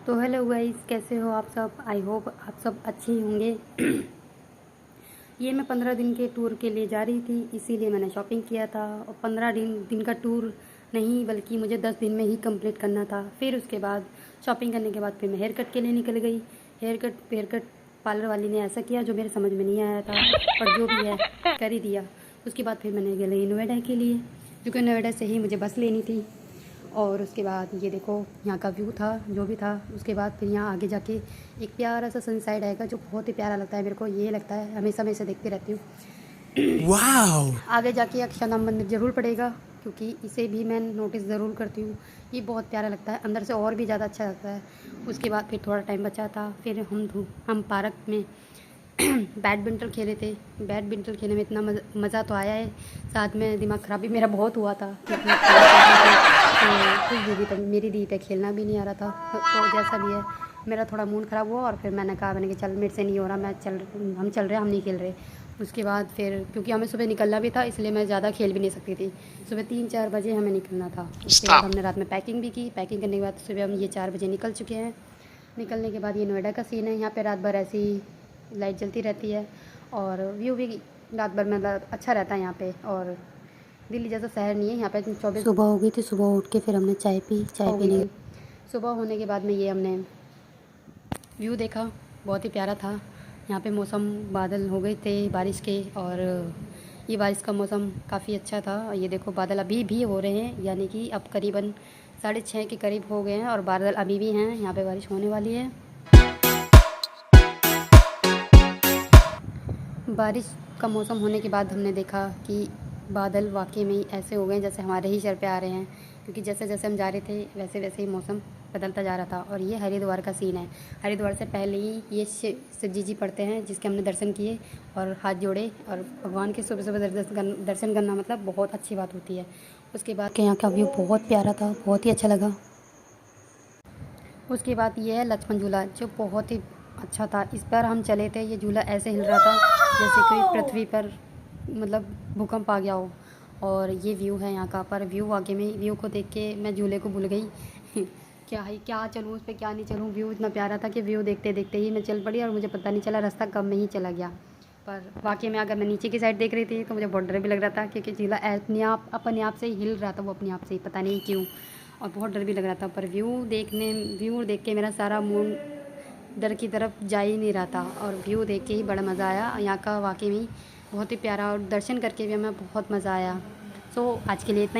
तो hello guys, कैसे हो आप सब। आई होप आप सब अच्छे ही होंगे। ये मैं 15 दिन के टूर के लिए जा रही थी, इसीलिए मैंने शॉपिंग किया था। और 15 दिन का टूर नहीं बल्कि मुझे 10 दिन में ही कंप्लीट करना था। फिर उसके बाद शॉपिंग करने के बाद फिर मैं हेयर कट के लिए निकल गई। हेयर कट पार्लर वाली ने ऐसा किया जो मेरे समझ में नहीं आया था, पर जो भी है कर ही दिया। उसके बाद फिर मैंने गई नोएडा के लिए, क्योंकि नोएडा से ही मुझे बस लेनी थी। और उसके बाद ये देखो यहाँ का व्यू था जो भी था। उसके बाद फिर यहाँ आगे जाके एक प्यारा सा सनसाइड आएगा जो बहुत ही प्यारा लगता है मेरे को। ये लगता है हमेशा मैं इसे देखती रहती हूँ। वाओ! आगे जाके अक्षरधाम मंदिर ज़रूर पड़ेगा, क्योंकि इसे भी मैं नोटिस ज़रूर करती हूँ। ये बहुत प्यारा लगता है, अंदर से और भी ज़्यादा अच्छा लगता है। उसके बाद फिर थोड़ा टाइम बचा था, फिर हम पार्क में बैडमिंटन खेले थे। बैडमिंटन खेलने में इतना मज़ा तो आया है, साथ में दिमाग ख़राब भी मेरा बहुत हुआ था, क्योंकि कुछ दीदी पे मेरी दीदी पे खेलना भी नहीं आ रहा था। तो जैसा भी है मेरा थोड़ा मूड ख़राब हुआ, और फिर मैंने कहा चल मेरे से नहीं हो रहा, हम चल रहे, हम नहीं खेल रहे। उसके बाद फिर क्योंकि हमें सुबह निकलना भी था, इसलिए मैं ज़्यादा खेल भी नहीं सकती थी। सुबह 3-4 बजे हमें निकलना था। उसके बाद हमने रात में पैकिंग भी की। पैकिंग करने के बाद सुबह हम ये 4 बजे निकल चुके हैं। निकलने के बाद ये नोएडा का सीन है। यहाँ पे रात भर ऐसी लाइट जलती रहती है, और व्यू भी रात भर मतलब अच्छा रहता है यहाँ पे। और दिल्ली जैसा शहर नहीं है यहाँ पे। 24 सुबह हो गई थी, सुबह उठ के फिर हमने चाय पीने। सुबह होने के बाद में ये हमने व्यू देखा, बहुत ही प्यारा था। यहाँ पे मौसम बादल हो गए थे बारिश के, और ये बारिश का मौसम काफ़ी अच्छा था। ये देखो बादल अभी भी हो रहे हैं, यानी कि अब करीबन 6:30 के करीब हो गए हैं, और बादल अभी भी हैं। यहाँ पे बारिश होने वाली है। बारिश का मौसम होने के बाद हमने देखा कि बादल वाकई में ही ऐसे हो गए जैसे हमारे ही सर पे आ रहे हैं, क्योंकि जैसे जैसे हम जा रहे थे वैसे वैसे ही मौसम बदलता जा रहा था। और ये हरिद्वार का सीन है। हरिद्वार से पहले ही ये शिव जी पड़ते हैं, जिसके हमने दर्शन किए और हाथ जोड़े। और भगवान के सुबह सुबह दर्शन करना मतलब बहुत अच्छी बात होती है। उसके बाद के यहाँ का व्यू बहुत प्यारा था, बहुत ही अच्छा लगा। उसके बाद ये है लक्ष्मण झूला, जो बहुत ही अच्छा था। इस पर हम चले थे, ये झूला ऐसे हिल रहा था जैसे कोई पृथ्वी पर मतलब भूकंप आ गया हो। और ये व्यू है यहाँ का, पर व्यू वाकई में व्यू को देख के मैं झूले को भूल गई। क्या चलूँ उस पर, क्या नहीं चलूँ। व्यू इतना प्यारा था कि व्यू देखते देखते ही मैं चल पड़ी, और मुझे पता नहीं चला रास्ता कब में ही चला गया। पर वाकई में अगर मैं नीचे की साइड देख रही थी तो मुझे बहुत डर भी लग रहा था, क्योंकि झूला अपने आप से ही हिल रहा था, वो अपने आप से ही, पता नहीं क्यों। और बहुत डर भी लग रहा था। पर व्यू देख के मेरा सारा मूड डर की तरफ जा ही नहीं रहा था, और व्यू देख के ही बड़ा मज़ा आया यहाँ का। वाकई में बहुत ही प्यारा, और दर्शन करके भी हमें बहुत मज़ा आया। सो आज के लिए इतना ही।